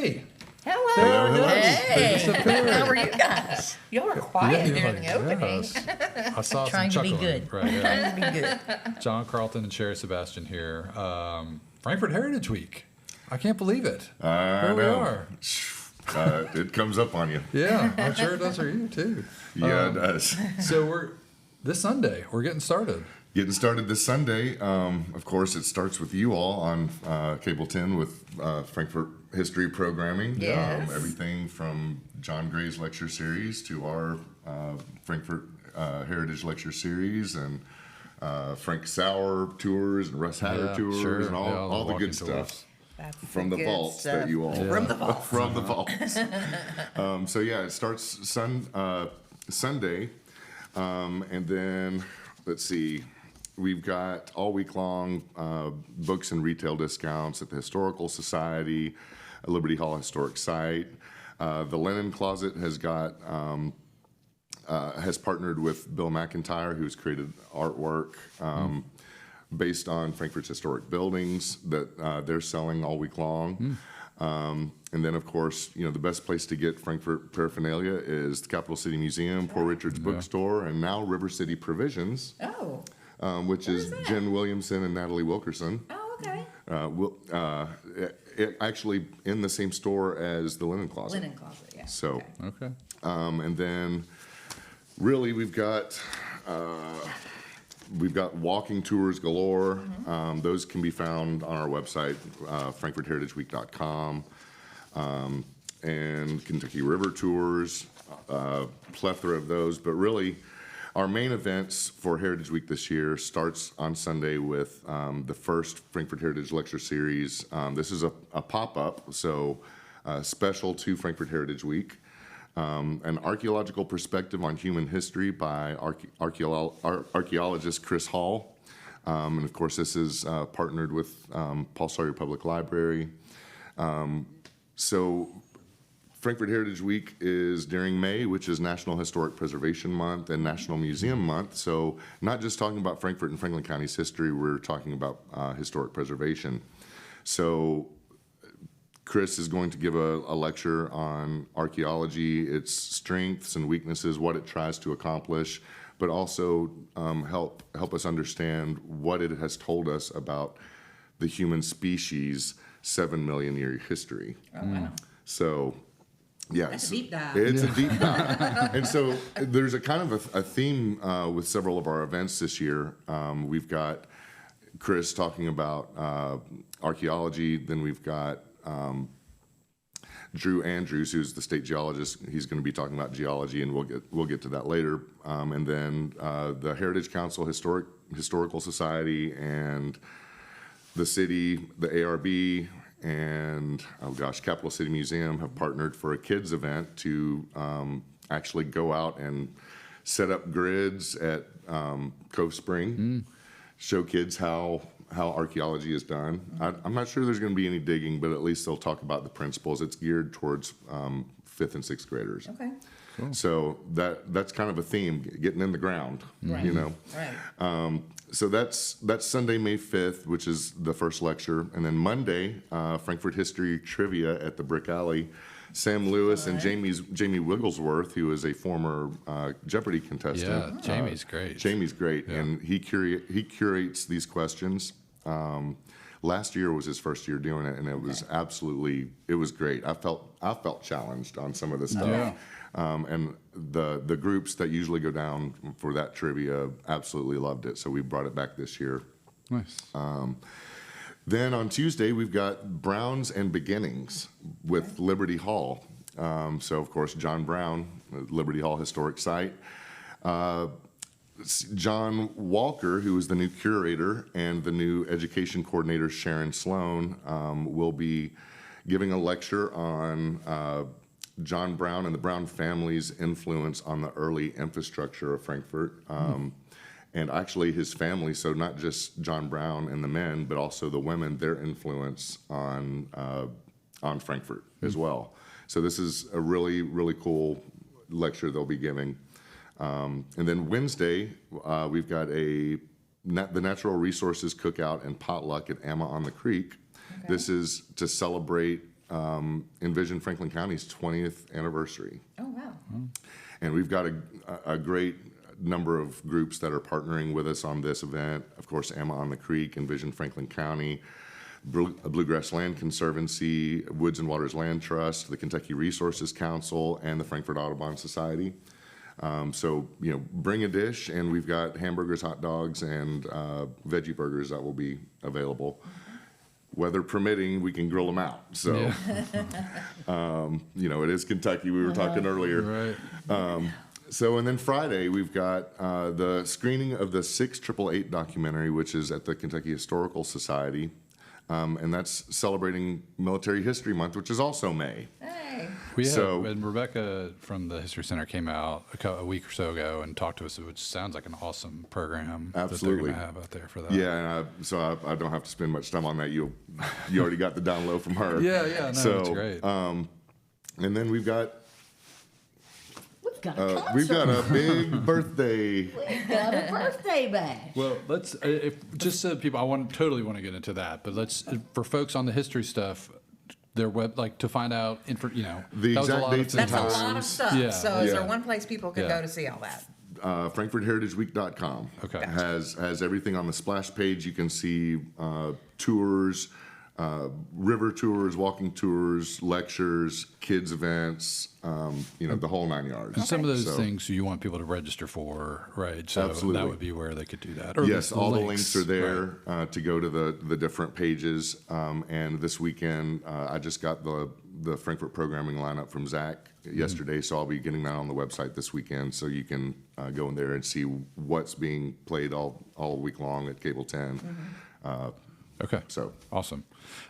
Hey. Hello. There it is. Hey. They disappeared. How are you guys? Y'all were quiet Yeah, during the opening. yes. I saw Trying some to be chuckling. good. Right, yeah. Trying to be good. John Carlton and Sebastian here. Frankfort Heritage Week. I can't believe it. Here we are. It comes up on you. Yeah, I'm sure it does for you too. Yeah, it does. So this Sunday, we're getting started. Getting started this Sunday. Of course, it starts with you all on Cable 10 with Frankfort history programming. Yes. Everything from John Gray's lecture series to our Frankfort Heritage lecture series and Frank Sauer tours and Russ Hatter tours sure. and all the good tours. stuff. That's From the good vaults stuff. that you all From the vaults. from the vaults. So yeah, it starts Sunday, and then let's see, we've got all week long books and retail discounts at the Historical Society, Liberty Hall Historic Site. The Linen Closet has got has partnered with Bill McIntyre, who's created artwork. Based on Frankfort's historic buildings that they're selling all week long. And then, of course, the best place to get Frankfort paraphernalia is the Capital City Museum, Poor Richard's Bookstore, and now River City Provisions, which is that? Jen Williamson and Natalie Wilkerson. Oh, okay. Actually in the same store as the Linen Closet. Linen closet, yeah. So, Okay. and then really we've got walking tours galore. Those can be found on our website, frankfortheritageweek.com, and Kentucky River tours, plethora of those. But really, our main events for Heritage Week this year starts on Sunday with the first Frankfort Heritage Lecture Series. This is a pop-up, so special to Frankfort Heritage Week. An archaeological perspective on human history by archaeologist Chris Hall. And of course, this is partnered with Paul Sawyer Public Library. So Frankfort Heritage Week is during May, which is National Historic Preservation Month and National Museum Month. So not just talking about Frankfort and Franklin County's history, we're talking about historic preservation. So Chris is going to give a lecture on archaeology, its strengths and weaknesses, what it tries to accomplish, but also help us understand what it has told us about the human species' 7 million year history. Oh, wow. So, yeah, That's a deep dive. It's a deep dive, and so there's a kind of a theme with several of our events this year. We've got Chris talking about archaeology. Then we've got Drew Andrews, who's the state geologist. He's going to be talking about geology, and we'll get to that later. And then the Heritage Council, Historical Society, and the city, the ARB, and Capital City Museum have partnered for a kids event to actually go out and set up grids at Cove Spring, show kids how archaeology is done. I'm not sure there's going to be any digging, but at least they'll talk about the principles. It's geared towards 5th and 6th graders. Okay. Cool. So that's kind of a theme, getting in the ground, Right. Right. So that's Sunday, May 5th, which is the first lecture. And then Monday, Frankfort History Trivia at the Brick Alley. Sam Lewis and Jamie Wigglesworth, who is a former Jeopardy contestant. Yeah, Jamie's great. Jamie's great, and he curates these questions. Last year was his first year doing it, and it was great. I felt challenged on some of the stuff. Yeah. And the groups that usually go down for that trivia absolutely loved it, so we brought it back this year. Nice. Then on Tuesday, we've got Browns and Beginnings with Liberty Hall. So, of course, John Brown, Liberty Hall Historic Site. John Walker, who is the new curator, and the new education coordinator, Sharon Sloan, will be giving a lecture on John Brown and the Brown family's influence on the early infrastructure of Frankfort. And actually his family, so not just John Brown and the men, but also the women, their influence on Frankfort as well. So this is a really, really cool lecture they'll be giving. And then Wednesday, we've got the Natural Resources Cookout and Potluck at Amma on the Creek. Okay. This is to celebrate Envision Franklin County's 20th anniversary. Oh, wow. And we've got a great number of groups that are partnering with us on this event. Of course, Emma on the Creek, Envision Franklin County, Bluegrass Land Conservancy, Woods and Waters Land Trust, the Kentucky Resources Council, and the Frankfort Audubon Society. So, bring a dish, and we've got hamburgers, hot dogs, and veggie burgers that will be available. Weather permitting, we can grill them out. So, it is Kentucky. We were talking earlier. Right. And then Friday, we've got the screening of the 688 documentary, which is at the Kentucky Historical Society. And that's celebrating Military History Month, which is also May. Hey. And Rebecca from the History Center came out a week or so ago and talked to us, which sounds like an awesome program Absolutely. that they're going to have out there for that. Yeah, so I don't have to spend much time on that. You already got the down low from her. Yeah, no, it's great. And then we've got Got a concert. we've got a big birthday. We've got a birthday bash. Well, let's just so people, totally want to get into that, but let's for folks on the history stuff, their web to find out The that was a exact lot of dates and things. That's a lot of times. stuff. Yeah. So is Yeah. there one place people can go to see all that? FrankfortHeritageWeek.com Okay. has everything on the splash page. You can see tours, river tours, walking tours, lectures, kids events, the whole 9 yards. And some of those So- things you want people to register for, right? So Absolutely. that would be where they could do that. Or Yes, all the links are right. there to go to the different pages. And this weekend, I just got the Frankfort programming lineup from Zach yesterday, so I'll be getting that on the website this weekend, so you can go in there and see what's being played all week long at Cable 10. Okay. So Awesome.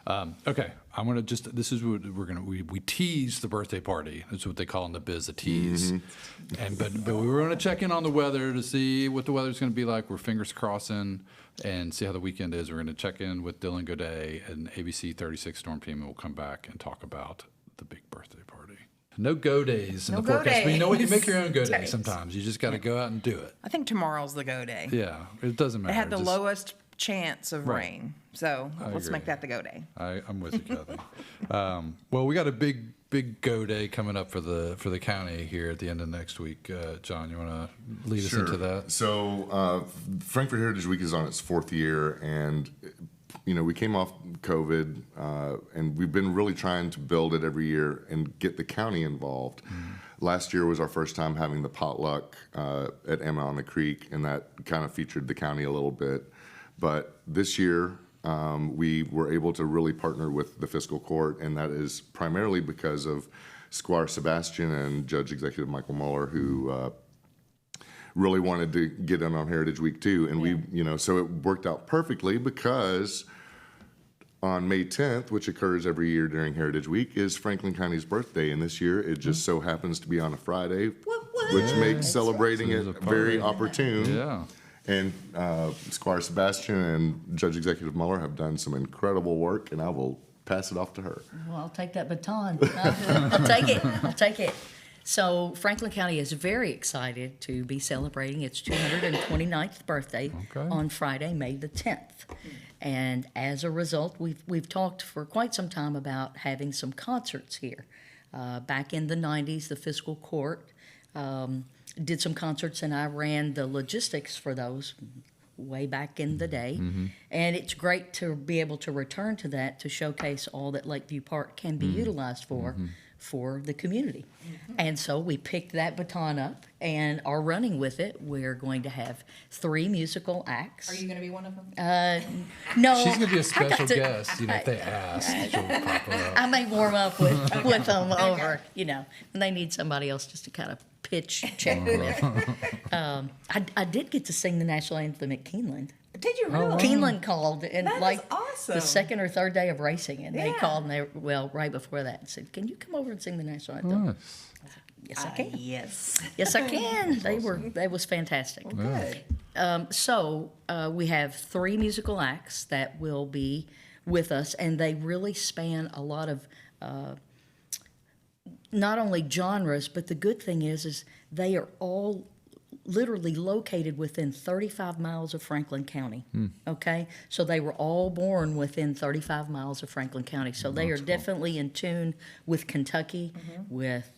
Okay. I'm going to this is what we tease the birthday party. That's what they call in the biz, a tease. But we were going to check in on the weather to see what the weather's going to be like. We're fingers crossing and see how the weekend is. We're going to check in with Dylan Godet and ABC 36 Storm Team, and we'll come back and talk about the big birthday party. No go days in No the go forecast. But you know what? You make your own go day days. sometimes. You just got to go out and do it. I think tomorrow's the go day. Yeah. It doesn't matter. It had the Just- lowest chance of Right. rain. So let's agree. make that the go day. I'm with you, Kathy. Well, we got a big go day coming up for the county here at the end of next week. John, you want to lead us into that? So Frankfort Heritage Week is on its 4th year, and we came off COVID, and we've been really trying to build it every year and get the county involved. Last year was our first time having the potluck at Emma on the Creek, and that kind of featured the county a little bit. But this year, we were able to really partner with the Fiscal Court, and that is primarily because of Squire Sebastian and Judge Executive Michael Mueller, who really wanted to get in on Heritage Week too. And so it worked out perfectly because on May 10th, which occurs every year during Heritage Week, is Franklin County's birthday. And this year, it just so happens to be on a Friday, which makes celebrating It's it a very party. opportune. Yeah. And Squire Sebastian and Judge Executive Mueller have done some incredible work, and I will pass it off to her. Well, I'll take that baton. I'll take it. I'll take it. So Franklin County is very excited to be celebrating its 229th birthday Okay. on Friday, May the 10th. And as a result, we've talked for quite some time about having some concerts here. Back in the 90s, the Fiscal Court did some concerts, and I ran the logistics for those way back in the day. And it's great to be able to return to that to showcase all that Lakeview Park can be utilized for the community. And so we picked that baton up and are running with it. We're going to have 3 musical acts. Are you going to be one of them? No, She's going to be a I special got to- guest. If they ask, she'll pop up. I may warm up with them over, and they need somebody else just to kind of pitch check with. I did get to sing the national anthem at Keeneland. Did you really? Keeneland called, and That is like awesome. the second or third day of racing, and they Yeah. called, and right before that, and said, "Can you come over and sing the national anthem?" Nice. Yes, I can. Yes. Yes, I can. That was fantastic. Good. So we have 3 musical acts that will be with us, and they really span a lot of not only genres, but the good thing is they are all literally located within 35 miles of Franklin County. Okay, so they were all born within 35 miles of Franklin County. So they are definitely in tune with Kentucky, with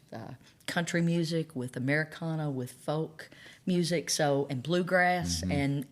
country music, with Americana, with folk music, and bluegrass, and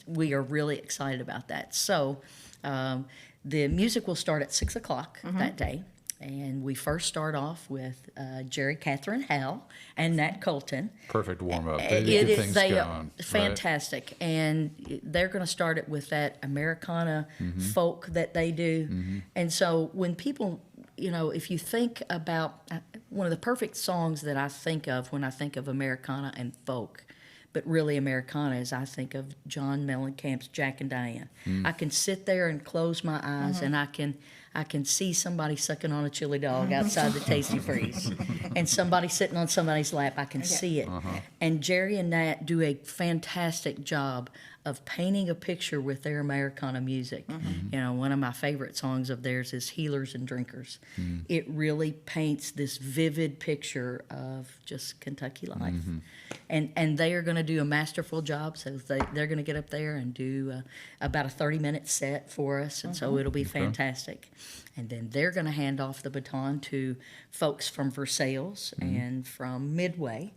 we are really excited about that. So the music will start at 6 o'clock that day. And we first start off with Jerry Catherine Howell and Nat Colton. Perfect warm up. It Get is things they going. are fantastic, and they're going to start it with that Americana folk that they do. And so when people, if you think about one of the perfect songs that I think of when I think of Americana and folk, but really Americana, is I think of John Mellencamp's Jack and Diane. I can sit there and close my eyes, and I can see somebody sucking on a chili dog outside the Tasty Freeze, and somebody sitting on somebody's lap. I can see it. And Jerry and Nat do a fantastic job of painting a picture with their Americana music. One of my favorite songs of theirs is Healers and Drinkers. It really paints this vivid picture of just Kentucky life. And they are going to do a masterful job. So they're going to get up there and do about a 30-minute set for us. And so it'll be fantastic. And then they're going to hand off the baton to folks from Versailles and from Midway.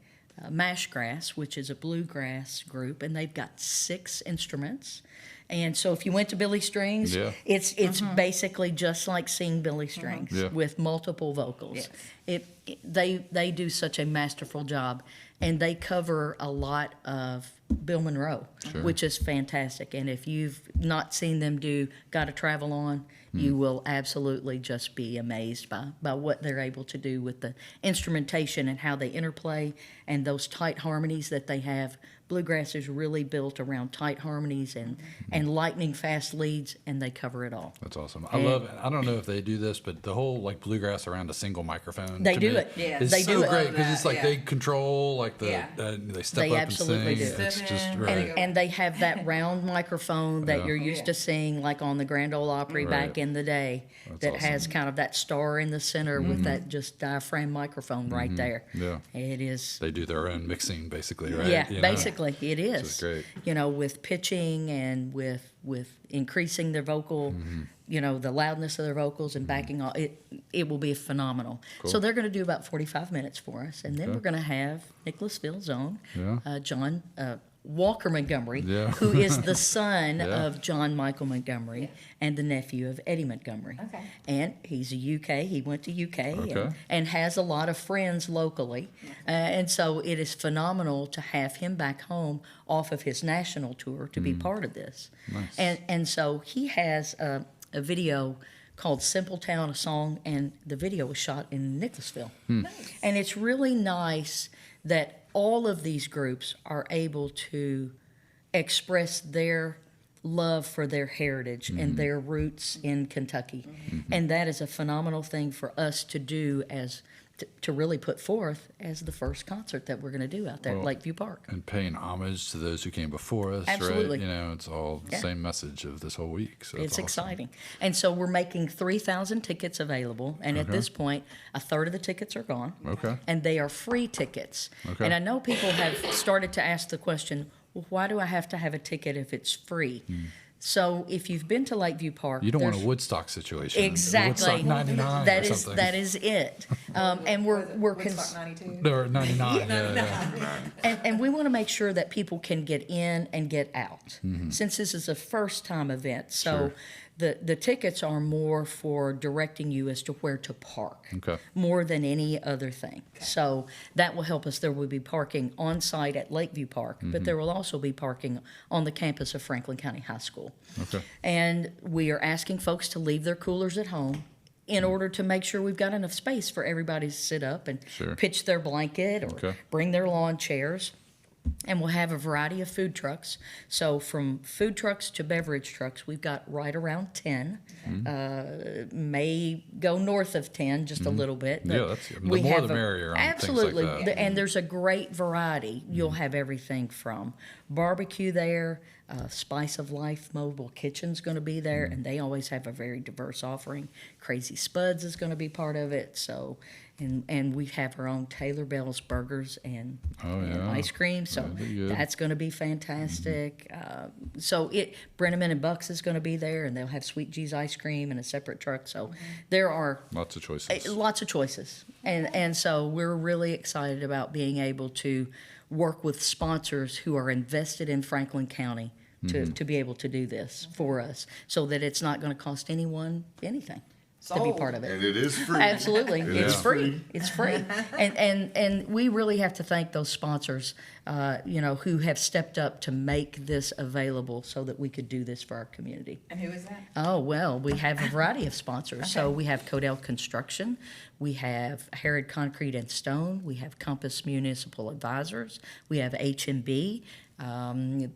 Mashgrass, which is a bluegrass group, and they've got 6 instruments. And so if you went to Billy Strings, it's basically just like seeing Billy Strings with multiple vocals. They do such a masterful job, and they cover a lot of Bill Monroe, which is fantastic. And if you've not seen them do Gotta Travel On, you will absolutely just be amazed by what they're able to do with the instrumentation and how they interplay and those tight harmonies that they have. Bluegrass is really built around tight harmonies and lightning fast leads, and they cover it all. That's awesome. I love it. I don't know if they do this, but the whole bluegrass around a single microphone. They to do me it. Yeah. Is They so do it. great because it's like Yeah. they control they step They up absolutely and sing. do. It's just And- right. And they have that round microphone that you're used to seeing like on the Grand Ole Opry back Right. in the day that awesome. has kind of that star in the center with that just diaphragm microphone right there. Yeah. It is. They do their own mixing basically, right? Yeah, You know? basically it is. is great. With pitching and with increasing their vocal, the loudness of their vocals and backing off, it will be phenomenal. So they're going to do about 45 minutes for us, and then we're going to have Nicholasville's own John Walker Montgomery, Yeah. who is the son Yeah. of John Michael Montgomery and the nephew of Eddie Montgomery. Okay. And he's a UK. He went to UK Okay. and has a lot of friends locally. And so it is phenomenal to have him back home off of his national tour to be part of this. Nice. And so he has a video called Simple Town, a song, and the video was shot in Nicholasville. And it's really nice that all of these groups are able to express their love for their heritage and their roots in Kentucky. And that is a phenomenal thing for us to do to really put forth as the first concert that we're going to do out there at Well, Lakeview Park. And paying homage to those who came before us, Absolutely. right? It's all the Yeah. same message of this whole week. So It's awesome. exciting. And so we're making 3,000 tickets available. And at this point, a third of the tickets are gone. Okay. And they are free tickets. Okay. And I know people have started to ask the question, well, why do I have to have a ticket if it's free? So if you've been to Lakeview Park, You don't want a there's- Woodstock situation. Exactly. Woodstock 99 That or is something. that is it. And we're Woodstock 92. Or 99. yeah. and we want to make sure that people can get in and get out since this is a first time event. So Sure. the tickets are more for directing you as to where to park Okay. more than any other thing. So that will help us. There will be parking on site at Lakeview Park, but there will also be parking on the campus of Franklin County High School. Okay. And we are asking folks to leave their coolers at home in order to make sure we've got enough space for everybody to sit up and Sure. pitch their blanket or Okay. bring their lawn chairs. And we'll have a variety of food trucks. So from food trucks to beverage trucks, we've got right around 10. May go north of 10 just a little bit. But Yeah, that's- the we more have the merrier on things like absolutely. that. And there's a great variety. You'll have everything from barbecue there, Spice of Life Mobile Kitchen's going to be there, and they always have a very diverse offering. Crazy Spuds is going to be part of it. So, and we have our own Taylor Bell's burgers and, and ice cream. So that's going to be fantastic. Brenneman and Bucks is going to be there, and they'll have Sweet G's ice cream in a separate truck. So there are Lots of choices. lots of choices, and so we're really excited about being able to work with sponsors who are invested in Franklin County to be able to do this for us, so that it's not going to cost anyone anything to be Sold. part of it. And it is free. Absolutely, it's is free. It's free, and we really have to thank those sponsors, who have stepped up to make this available so that we could do this for our community. And who is that? Oh, well, we have a variety of sponsors. So we have Codell Construction, we have Harrod Concrete and Stone, we have Compass Municipal Advisors, we have HMB,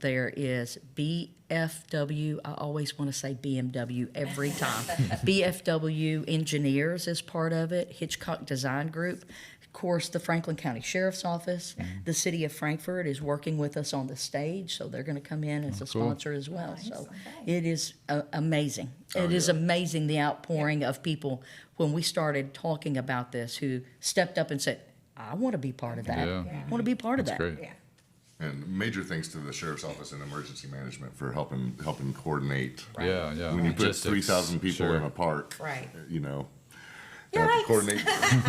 there is BFW, I always want to say BMW every time. BFW Engineers is part of it, Hitchcock Design Group. Of course, the Franklin County Sheriff's Office, the City of Frankfort is working with us on the stage, so they're going to come in as a sponsor as well. So it is amazing. It is amazing the outpouring of people when we started talking about this who stepped up and said, I want to be part of that. Yeah. I want to be part of That's that. great. Yeah. And major thanks to the Sheriff's Office and Emergency Management for helping coordinate. Yeah, yeah. When you put Logistics, 3,000 people sure. in a park, Right. you have to coordinate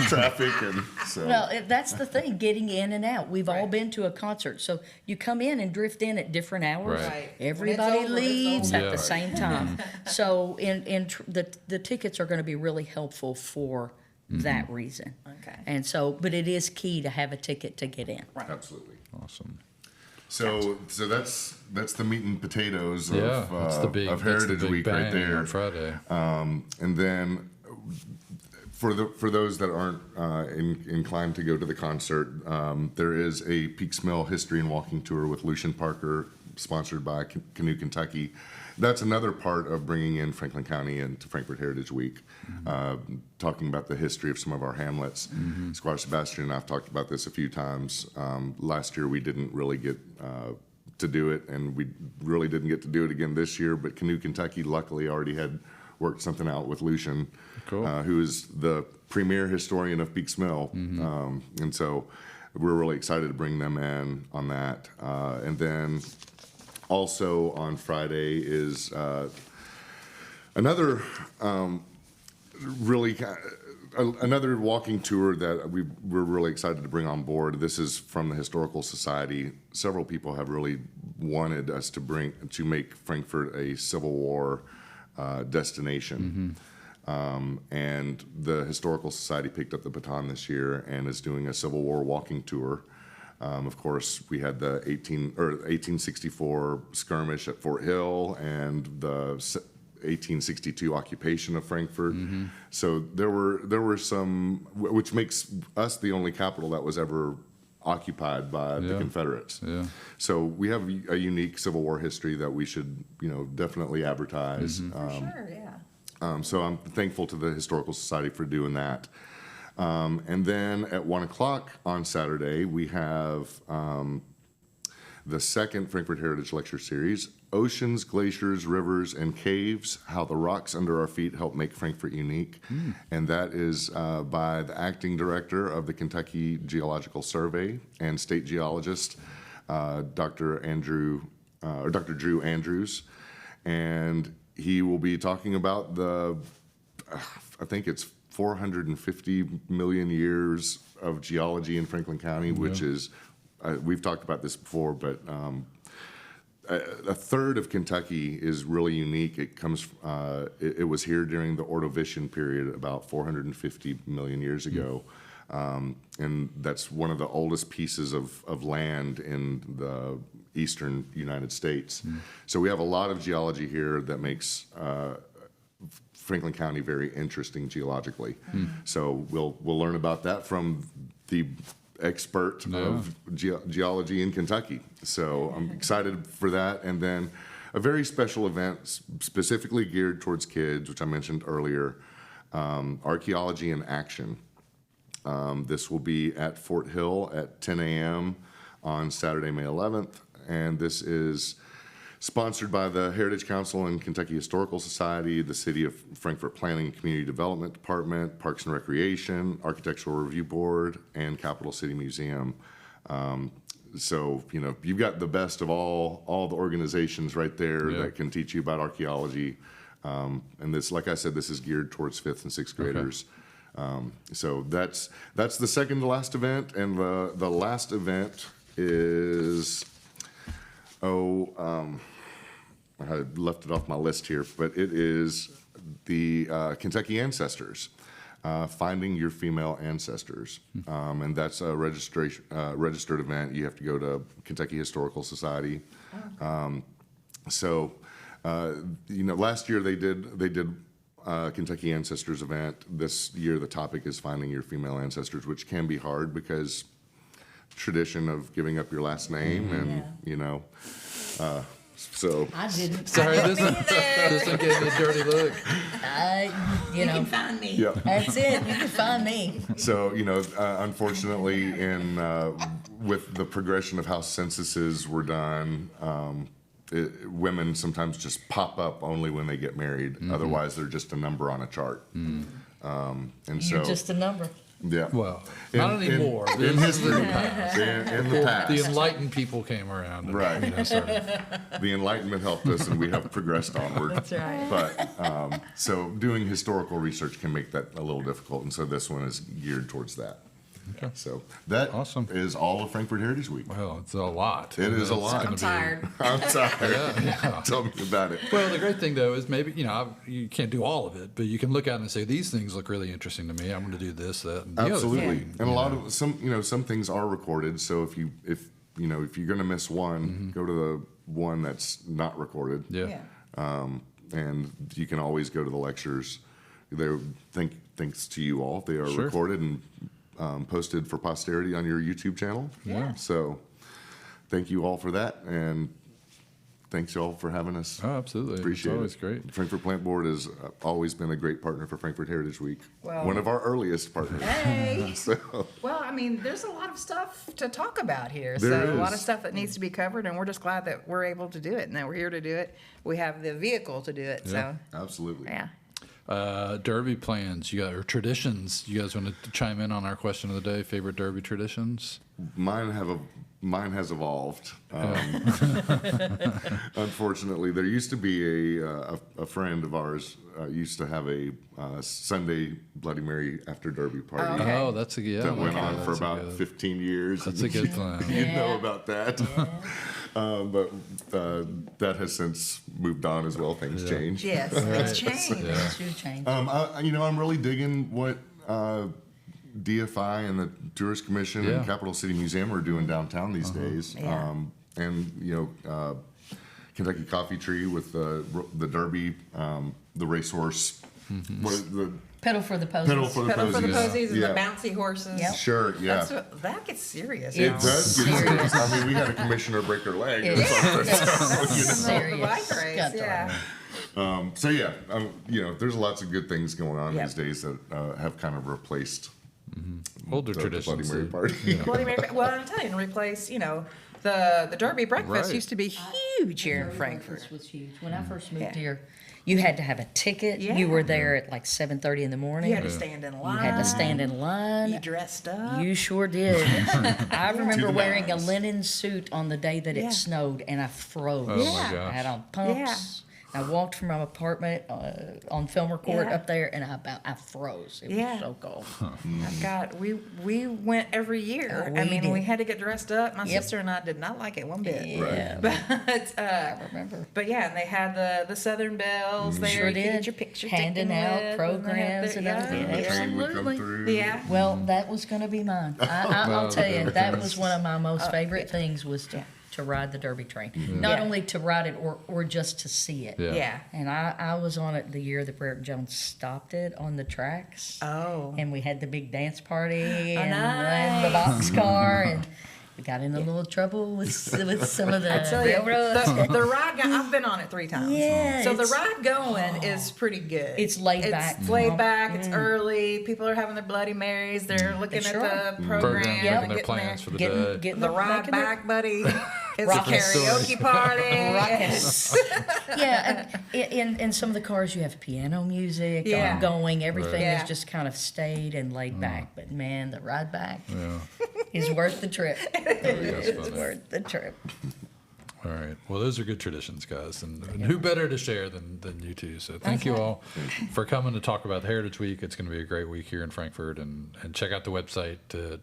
traffic, and so. Well, that's the thing, getting in and out. We've all been to a concert, so you come in and drift in at different hours. Right. Right. Everybody When it's over, leaves it's at over. the same time. So the tickets are going to be really helpful for that reason. Okay. And so, but it is key to have a ticket to get in. Absolutely. Awesome. So that's the meat and potatoes Yeah, that's the big of that's the Heritage big Week right bang there. on Friday. And then for those that aren't inclined to go to the concert, there is a Peaks Mill History and Walking Tour with Lucian Parker, sponsored by Canoe Kentucky. That's another part of bringing in Franklin County into Frankfort Heritage Week, talking about the history of some of our hamlets. Squire Sebastian and I've talked about this a few times. Last year we didn't really get to do it, and we really didn't get to do it again this year, but Canoe Kentucky luckily already had worked something out with Lucian, Cool. who is the premier historian of Peaks Mill. And so we're really excited to bring them in on that. And then also on Friday is another another walking tour that we're really excited to bring on board. This is from the Historical Society. Several people have really wanted us to make Frankfort a Civil War destination. And the Historical Society picked up the baton this year and is doing a Civil War walking tour. Of course, we had the 1864 skirmish at Fort Hill and the 1862 occupation of Frankfort. So there were some, which makes us the only capital that was ever occupied by the Yeah. Confederates. Yeah. So we have a unique Civil War history that we should, definitely advertise. Sure, yeah. So I'm thankful to the Historical Society for doing that. And then at 1 o'clock on Saturday, we have the second Frankfort Heritage Lecture Series, Oceans, Glaciers, Rivers, and Caves, How the Rocks Under Our Feet Help Make Frankfort Unique. And that is by the acting director of the Kentucky Geological Survey and state geologist, Dr. Drew Andrews. And he will be talking about I think it's 450 million years of geology in Franklin County, which is, we've talked about this before, but a third of Kentucky is really unique. It comes, it was here during the Ordovician period about 450 million years ago. And that's one of the oldest pieces of land in the eastern United States. So we have a lot of geology here that makes Franklin County very interesting geologically. So we'll learn about that from the expert of geology in Kentucky. So I'm excited for that. And then a very special event specifically geared towards kids, which I mentioned earlier, Archaeology in Action. This will be at Fort Hill at 10 a.m. on Saturday, May 11th. And this is Sponsored by the Heritage Council and Kentucky Historical Society, the City of Frankfort Planning and Community Development Department, Parks and Recreation, Architectural Review Board, and Capital City Museum. So, you know, you've got the best of all the organizations right there Yeah. that can teach you about archaeology. And this, like I said, this is geared towards 5th and 6th graders. So that's the second to last event, and the last event is, I had left it off my list here, but it is the Kentucky Ancestors, Finding Your Female Ancestors. And that's a registered event. You have to go to Kentucky Historical Society. So, you know, last year they did Kentucky Ancestors event. This year the topic is Finding Your Female Ancestors, which can be hard because tradition of giving up your last name and, you know, so. I didn't. Sorry, this one gave me a dirty look. You know, Find me. Yeah. that's it. You can find me. So, you know, unfortunately, with the progression of how censuses were done, women sometimes just pop up only when they get married. Otherwise, they're just a number on a chart. And You're so, just a number. yeah. Well, not anymore. In This is history, in the past. in the past. The enlightened people came around. And, Right. You know, started. The Enlightenment helped us, and we have progressed onward. That's right. But so doing historical research can make that a little difficult, and so this one is geared towards that. Okay. So that Awesome. is all of Frankfort Heritage Week. Well, it's a lot. It is a It's lot. gonna I'm be- tired. I'm tired. Yeah. Tell me about it. Well, the great thing though is maybe you can't do all of it, but you can look at it and say these things look really interesting to me. I'm going to do this, that, and the other Absolutely. thing, And a you lot know. of some things are recorded. So if you're going to miss one, go to the one that's not recorded. Yeah. And you can always go to the lectures. They're thanks to you all. They are Sure. recorded and posted for posterity on your YouTube channel. Yeah. So thank you all for that, and thanks y'all for having us. Oh, absolutely. Appreciate it's always it. great. Frankfort Plant Board has always been a great partner for Frankfort Heritage Week. Well- One of our earliest partners. Hey. So, Well, I mean, there's a lot of stuff to talk about here. There So a lot is. of stuff that needs to be covered, and we're just glad that we're able to do it and that we're here to do it. We have the vehicle to do it. Yeah. So, absolutely. yeah. Derby plans, or traditions. You guys want to chime in on our question of the day? Favorite Derby traditions? Mine has evolved. Unfortunately, there used to be a friend of ours used to have a Sunday Bloody Mary after Derby party Okay. Oh, that's a good. that went on for that's a about good- 15 years. That's a good plan. You know about that. But that has since moved on as well. Things Yeah. change. Yes, Right. it's changed. Yeah. It's your change. I'm really digging what DFI and the Tourist Commission Yeah. and Capital City Museum are doing downtown these days. Yeah. And Kentucky Coffee Tree with the Derby, the racehorse, what is the Pedal for the posies. pedal for the Pedal for the posies. posies and Yeah. the bouncy horses. Yep. Sure, yeah. That gets serious. It now. does get serious. I mean, we had a commissioner break her leg or something. It's The bike serious. race, Got to- yeah. So yeah, there's lots of good things going on Yep. these days that have kind of replaced Older the Bloody traditions. Mary that- party. Bloody Mary. Well, I'm telling you, to replace, the Derby breakfast Right. used to be huge here in Frankfort. This was huge. When I first moved Yeah. here, you had to have a ticket. Yeah. You were there at like 7:30 in the morning. You had to stand in line. You had to stand in line. You dressed up. You sure did. I remember the wearing a nines. linen suit on the day that Yeah. it snowed, and I froze. Oh my Yeah. gosh. I had on pumps. I walked from my apartment on Filmer Court Yeah. up there, and I froze. It Yeah. was so cold. I've got. We went every year. We I mean, we did. had to get dressed up. My Yep. sister and I did not like it one bit. Yeah, But I remember. but yeah, and they had the Southern Bells there. Sure you could did. get your picture Handing taken out with, and they had programs the- and yeah, everything. The yeah. train would come Absolutely. through. Yeah. Well, that was going to be mine. I'll Well, tell you, there that it was is. one of my most favorite things was to ride the Derby train. Not Yeah. only to ride it or just to see it. Yeah. Yeah. And I was on it the year that Brett Jones stopped it on the tracks. Oh. And we had the big dance party and nice. the box car We got in a little trouble with some of the Tell you, railroads. the ride, I've been on it 3 times. Yeah, So the it's- ride going is pretty good. It's laid back. It's laid back. It's early. People are having their Bloody Marys. They're looking They at sure the program. Program, they're making their getting plans for the Getting, day. getting the ride making back, buddy. It's a Rockin' karaoke party. Yeah, and in some of the cars you have piano music Yeah. going. Everything Yeah. is just kind of stayed and laid back. But man, the ride back Yeah. is worth the trip. That's It's funny. worth the trip. All right. Well, those are good traditions, guys. And who better to share than you two? So thank you all for coming to talk about the Heritage Week. It's going to be a great week here in Frankfurt. And check out the website to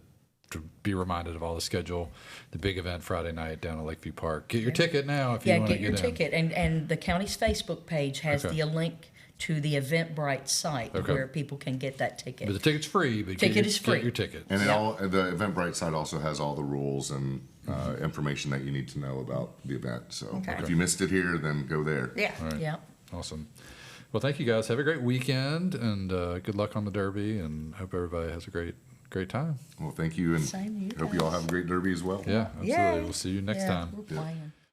be reminded of all the schedule. The big event Friday night down at Lakeview Park. Get your ticket now if you Yeah, want to get your in. ticket. And the county's Facebook page has Okay. the link to the Eventbrite site Okay. where people can get that ticket. But the ticket's free. But Ticket is free. Get your ticket. And the Eventbrite site also has all the rules and information that you need to know about the event. So Okay. if you missed it here, then go there. Yeah. All right. Yeah. Awesome. Well, thank you guys. Have a great weekend and good luck on the Derby. And hope everybody has a great time. Well, thank you, and Same to you hope you all have a great derby as well. Yeah, absolutely. Yay. We'll see you next Yeah, time. we're playing.